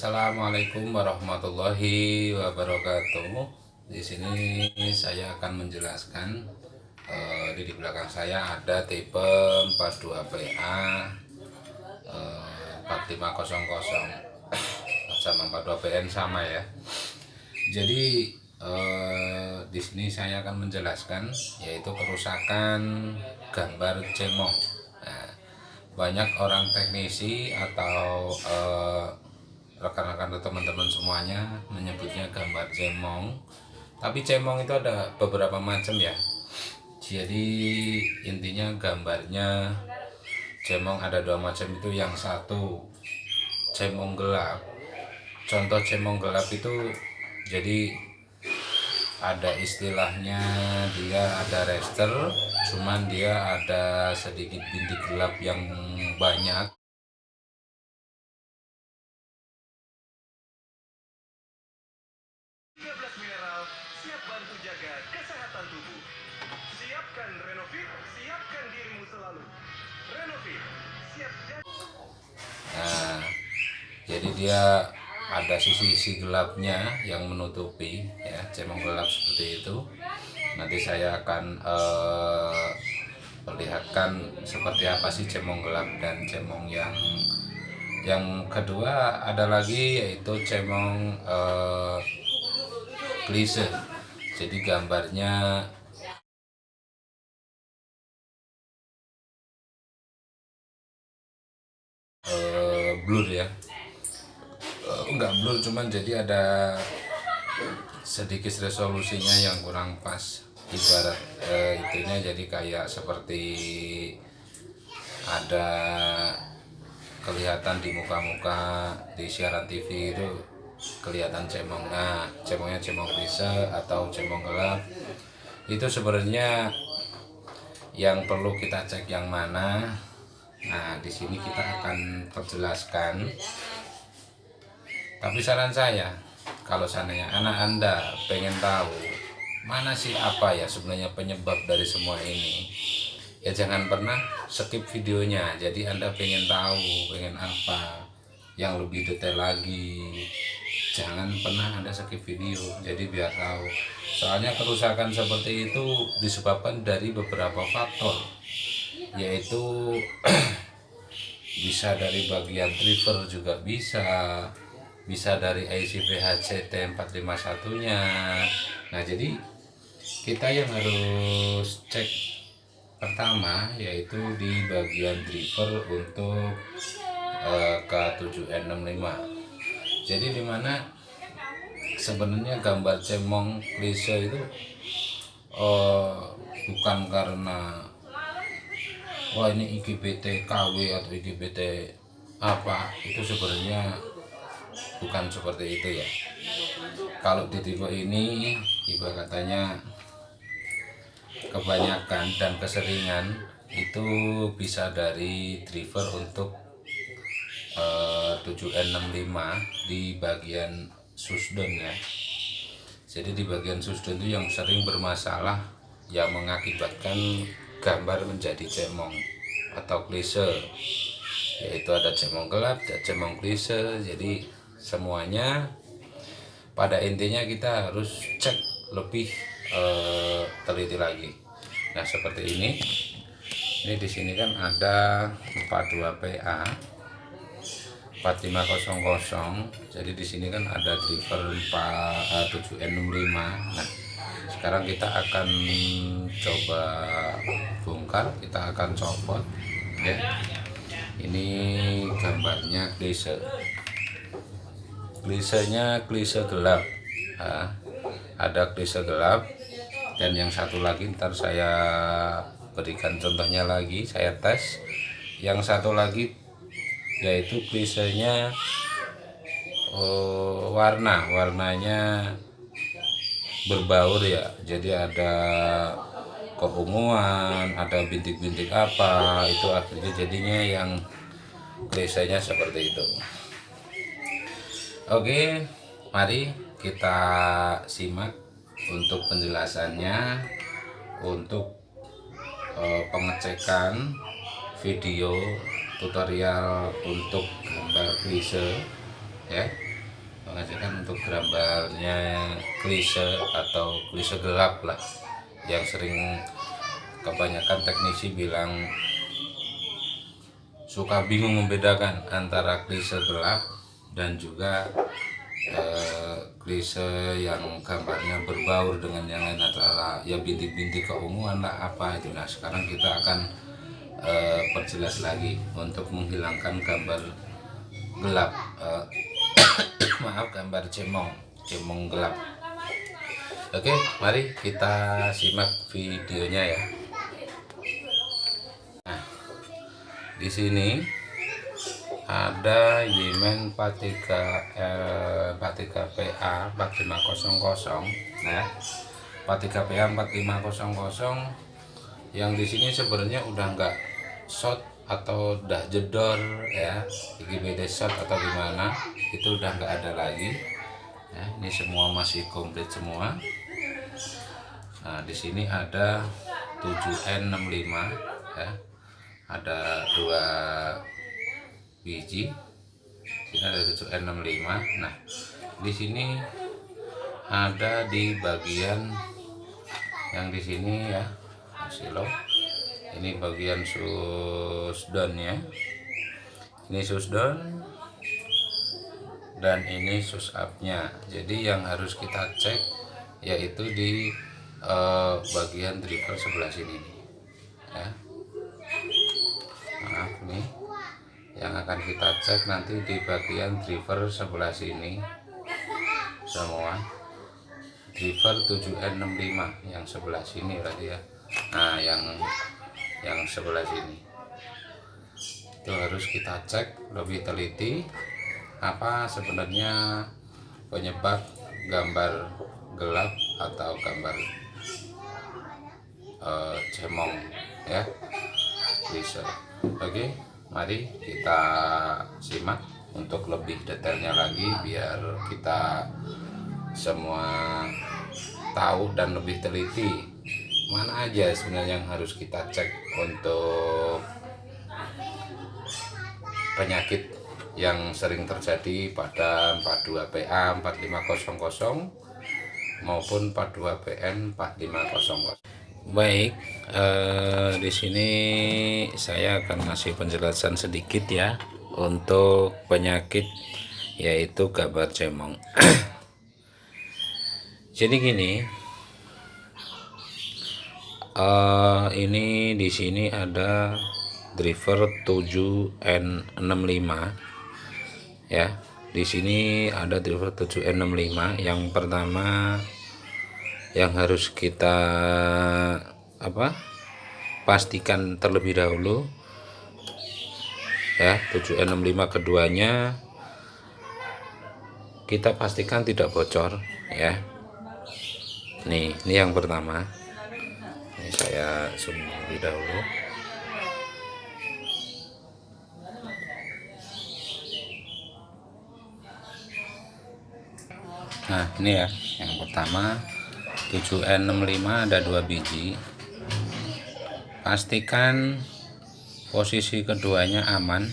Assalamualaikum warahmatullahi wabarakatuh. Di sini saya akan menjelaskan di belakang saya ada tipe 42PA 4500 sama 42PN sama ya. Jadi di sini saya akan menjelaskan yaitu kerusakan gambar cemong. Nah, banyak orang teknisi atau rekan-rekan atau teman-teman semuanya menyebutnya gambar cemong, tapi cemong itu ada beberapa macam ya. Jadi intinya gambarnya cemong ada dua macam itu. Yang satu cemong gelap. Contoh cemong gelap itu jadi ada istilahnya, dia ada raster, cuman dia ada sedikit bintik gelap yang banyak. Mineral siap bantu jaga kesehatan tubuh. Siapkan Renovit, siapkan dirimu selalu. Renovit, siap jaga. Nah, jadi dia ada sisi-sisi gelapnya yang menutupi ya, cemong gelap seperti itu. Nanti saya akan perlihatkan seperti apa sih cemong gelap dan cemong yang kedua ada lagi yaitu cemong klise. Jadi gambarnya blur ya, enggak blur, cuman jadi ada sedikit resolusinya yang kurang pas. Ibarat itunya jadi kayak seperti ada kelihatan di muka-muka di siaran TV itu kelihatan cemong. Nah, cemongnya cemong klise atau cemong gelap itu sebenarnya yang perlu kita cek yang mana. Nah, di sini kita akan perjelaskan. Tapi saran saya, kalau seandainya anak Anda pengen tahu mana sih apa ya sebenarnya penyebab dari semua ini, ya jangan pernah skip videonya. Jadi Anda pengen tahu, pengen apa yang lebih detail lagi, jangan pernah Anda skip video. Jadi biar tahu. Soalnya kerusakan seperti itu disebabkan dari beberapa faktor, yaitu bisa dari bagian driver juga bisa dari IC VHCT 451-nya. Nah, jadi kita yang harus cek pertama yaitu di bagian driver untuk K7N65. Jadi dimana sebenarnya gambar cemong klise itu bukan karena wah ini IGBT KW atau IGBT apa, itu sebenarnya bukan seperti itu ya. Kalau di tipe ini ibarat katanya kebanyakan dan keseringan itu bisa dari driver untuk 7N65 di bagian susdon ya. Jadi di bagian susdon itu yang sering bermasalah yang mengakibatkan gambar menjadi cemong atau klise, yaitu ada cemong gelap dan cemong klise. Jadi semuanya pada intinya kita harus cek lebih teliti lagi. Nah, seperti ini di sini kan ada 42PA 4500. Jadi di sini kan ada driver 7N65. Nah, sekarang kita akan coba bongkar, kita akan copot ya. Ini gambarnya klise. Klisenya klise gelap. Nah, ada klise gelap dan yang satu lagi ntar saya berikan contohnya lagi, saya tes. Yang satu lagi yaitu klisenya warnanya berbaur ya. Jadi ada keunguan, ada bintik-bintik apa, itu akhirnya jadinya yang klisenya seperti itu. Oke, mari kita simak untuk penjelasannya, untuk pengecekan video tutorial untuk gambar klise ya. menghasilkan untuk gambarnya klise atau klise gelap lah, yang sering kebanyakan teknisi bilang suka bingung membedakan antara klise gelap dan juga klise yang gambarnya berbaur dengan yang lain, antara ya bintik-bintik keunguan lah apa itu. Nah sekarang kita akan perjelas lagi untuk menghilangkan gambar gelap, maaf, gambar cemong gelap. Oke, mari kita simak videonya ya. Nah, di sini ada Yemen 43 PA 4500. Nah, 43 PA 4500 yang di sini sebenarnya udah enggak shot atau udah jedor ya, IGBT shot atau gimana, itu udah enggak ada lagi. Ya, ini semua masih komplit semua. Nah, di sini ada 7N65 ya. Ada 2 biji. Sini ada 7N65. Nah, di sini ada di bagian yang di sini ya, silo. Ini bagian susdownnya. Ini susdown dan ini sus up-nya. Jadi yang harus kita cek yaitu di bagian driver sebelah sini nih ya. Maaf nih, yang akan kita cek nanti di bagian driver sebelah sini semua. Driver 7N65 yang sebelah sini berarti ya. Nah yang sebelah sini itu harus kita cek lebih teliti apa sebenarnya penyebab gambar gelap atau gambar cemong ya, bisa. Oke, mari kita simak untuk lebih detailnya lagi biar kita semua tahu dan lebih teliti mana aja sebenarnya yang harus kita cek untuk penyakit yang sering terjadi pada 42PA 4500 maupun 42PN 4500. Baik, di sini saya akan ngasih penjelasan sedikit ya untuk penyakit yaitu gambar cemong. Jadi gini, ini di sini ada driver 7N65 ya. Di sini ada driver 7N65. Yang pertama yang harus kita pastikan terlebih dahulu ya, 7N65 keduanya kita pastikan tidak bocor ya. Nih, ini yang pertama. Ini saya zoom terlebih dahulu. Nah, ini ya, yang pertama 7N65 ada 2 biji. Pastikan posisi keduanya aman,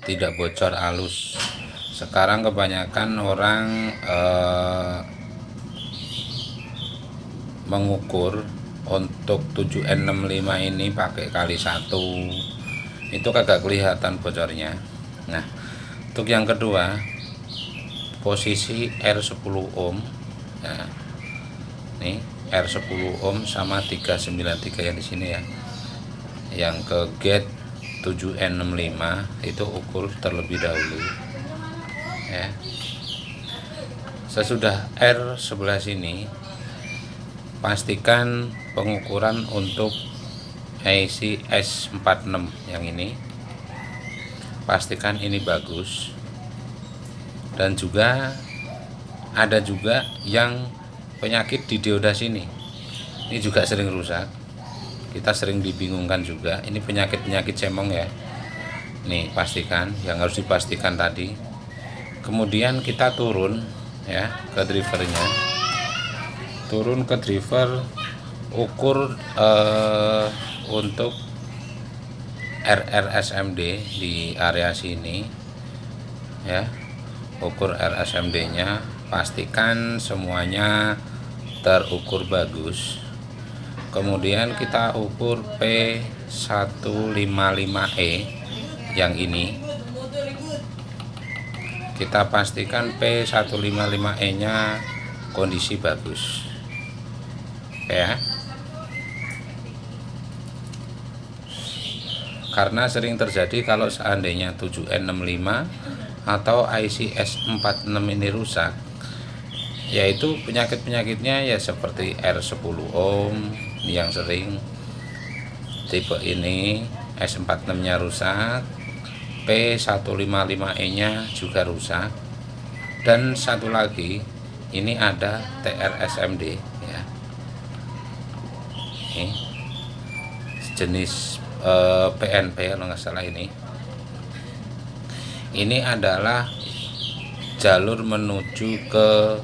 tidak bocor halus. Sekarang kebanyakan orang mengukur untuk 7N65 ini pakai kali 1, itu kagak kelihatan bocornya. Nah, untuk yang kedua posisi R10 ohm ya. Nih R10 ohm sama 393 yang di sini ya. Yang ke gate 7N65 itu ukur terlebih dahulu ya. Sesudah R sebelah sini pastikan pengukuran untuk IC S46 yang ini, pastikan ini bagus. Dan juga ada juga yang penyakit di dioda sini, ini juga sering rusak, kita sering dibingungkan juga. Ini penyakit cemong ya. Nih pastikan, yang harus dipastikan tadi. Kemudian kita turun ya ke drivernya, turun ke driver, ukur untuk RRSMD di area sini ya. ukur RSMD nya, pastikan semuanya terukur bagus. Kemudian kita ukur P155E yang ini, kita pastikan P155E nya kondisi bagus ya, karena sering terjadi kalau seandainya 7N65 atau IC S46 ini rusak, yaitu penyakit-penyakitnya ya seperti R10 ohm yang sering tipe ini, S46 nya rusak, P155E nya juga rusak, dan satu lagi ini ada TRSMD ya, ini jenis PNP kalau nggak salah. Ini adalah jalur menuju ke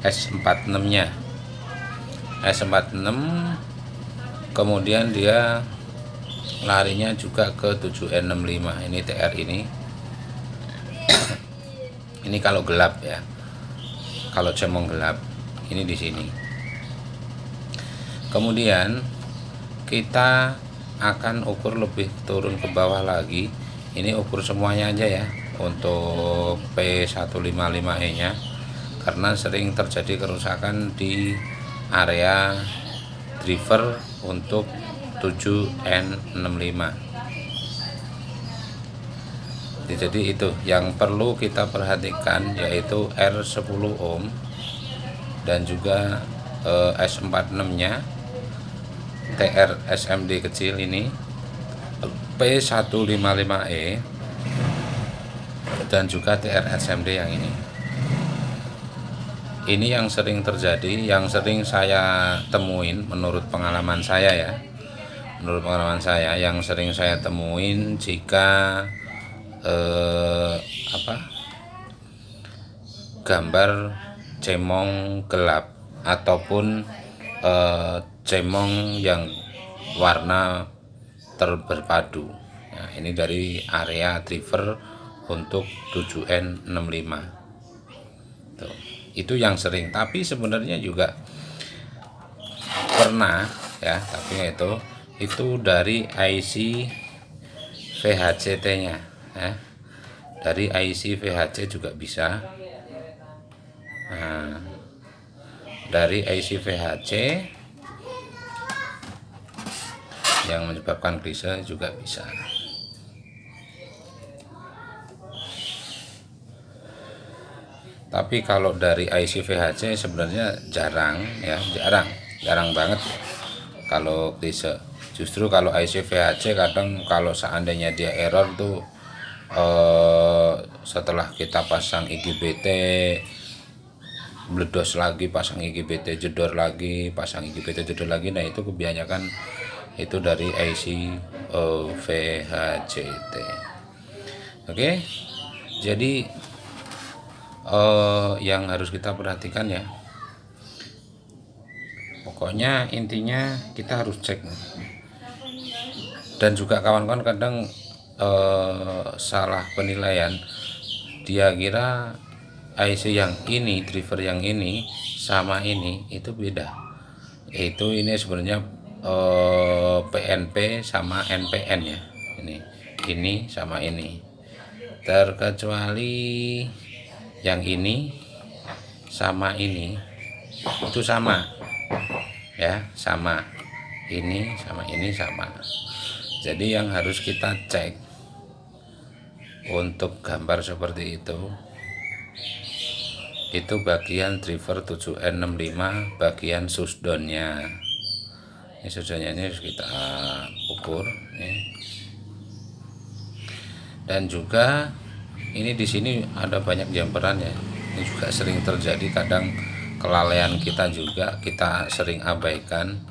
S46 nya, S46, kemudian dia larinya juga ke 7N65. Ini TR ini kalau gelap ya, kalau cemong gelap ini di sini. Kemudian kita akan ukur lebih turun ke bawah lagi. Ini ukur semuanya aja ya untuk P155E nya, karena sering terjadi kerusakan di area driver untuk 7N65. Jadi itu yang perlu kita perhatikan, yaitu R10 ohm dan juga S46 nya, TR SMD kecil ini, P155E, dan juga TR SMD yang ini. Ini yang sering terjadi, yang sering saya temuin menurut pengalaman saya ya. Menurut pengalaman saya, yang sering saya temuin jika gambar cemong gelap ataupun cemong yang warna berpadu. Nah, ini dari area driver untuk 7N65. Tuh, itu yang sering. Tapi sebenarnya juga pernah ya, tapi itu dari IC VHCT nya ya. Dari IC VHC juga bisa. Nah, dari IC VHC yang menyebabkan klise juga bisa. Tapi kalau dari IC VHC sebenarnya jarang ya, jarang banget kalau klise. Justru kalau IC VHC kadang kalau seandainya dia error tuh setelah kita pasang IGBT meledos lagi, pasang IGBT jedor lagi, pasang IGBT jedor lagi. Nah, itu kebanyakan itu dari IC VHCT. Oke, jadi yang harus kita perhatikan ya, pokoknya intinya kita harus cek. Dan juga kawan-kawan kadang salah penilaian, dia kira IC yang ini, driver yang ini sama ini itu beda. Itu ini sebenarnya PNP sama NPN ya. Ini sama ini. Terkecuali yang ini sama ini itu sama ya, sama. Ini sama ini sama. Jadi yang harus kita cek untuk gambar seperti itu bagian driver 7N65, bagian susdonnya. Ini susdonnya ini harus kita ukur nih. Dan juga ini di sini ada banyak jumperan ya. Ini juga sering terjadi, kadang kelalaian kita juga, kita sering abaikan.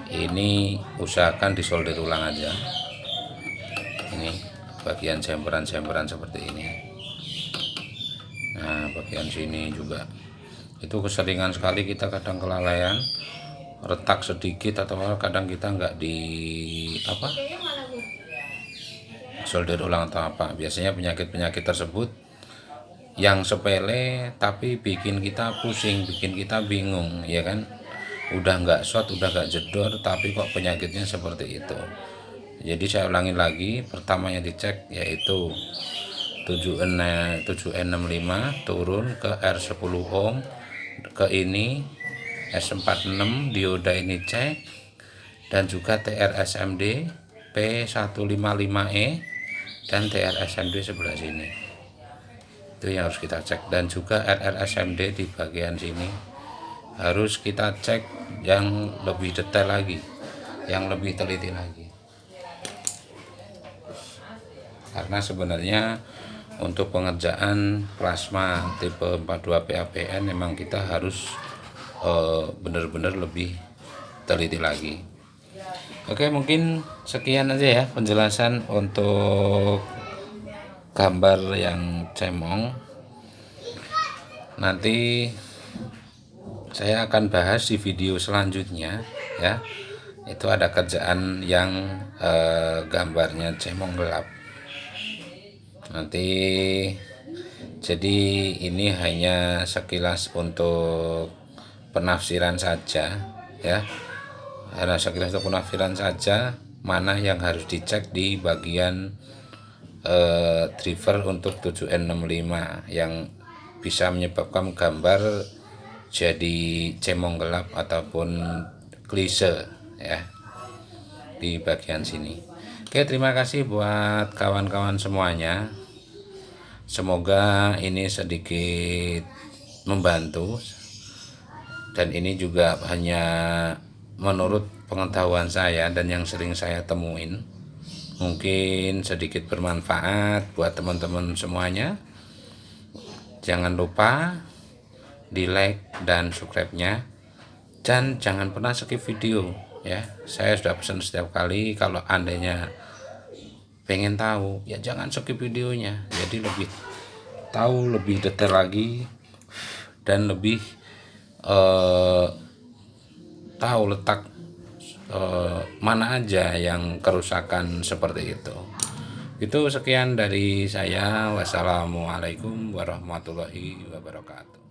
Ini usahakan disolder ulang aja. Ini bagian jemperan-jemperan seperti ini. Nah, bagian sini juga itu keseringan sekali kita kadang kelalaian, retak sedikit atau kadang kita nggak di solder ulang atau apa. Biasanya penyakit-penyakit tersebut yang sepele tapi bikin kita pusing, bikin kita bingung, ya kan? Udah nggak short, udah nggak jedor, tapi kok penyakitnya seperti itu. Jadi saya ulangi lagi, pertama yang dicek yaitu 7N65 turun ke R10 ohm, ke ini S46 dioda ini cek, dan juga TRSMD P155E dan TRSMD sebelah sini. Itu yang harus kita cek, dan juga RRSMD di bagian sini harus kita cek yang lebih detail lagi, yang lebih teliti lagi. Karena sebenarnya untuk pengerjaan plasma tipe 42 PAPN memang kita harus benar-benar lebih teliti lagi. Oke, mungkin sekian aja ya penjelasan untuk gambar yang cemong. Nanti saya akan bahas di video selanjutnya ya. Itu ada kerjaan yang gambarnya cemong gelap. Nanti jadi ini hanya sekilas untuk penafsiran saja ya. Hanya sekilas untuk penafsiran saja, mana yang harus dicek di bagian driver untuk 7N65 yang bisa menyebabkan gambar jadi cemong gelap ataupun klise ya di bagian sini. Oke, terima kasih buat kawan-kawan semuanya. Semoga ini sedikit membantu, dan ini juga hanya menurut pengetahuan saya dan yang sering saya temuin. Mungkin sedikit bermanfaat buat teman-teman semuanya. Jangan lupa di like dan subscribe-nya, dan jangan pernah skip video ya. Saya sudah pesan setiap kali, kalau andainya pengen tahu ya jangan skip videonya, jadi lebih tahu lebih detail lagi dan lebih tahu letak mana aja yang kerusakan seperti itu. Itu sekian dari saya. Wassalamualaikum warahmatullahi wabarakatuh.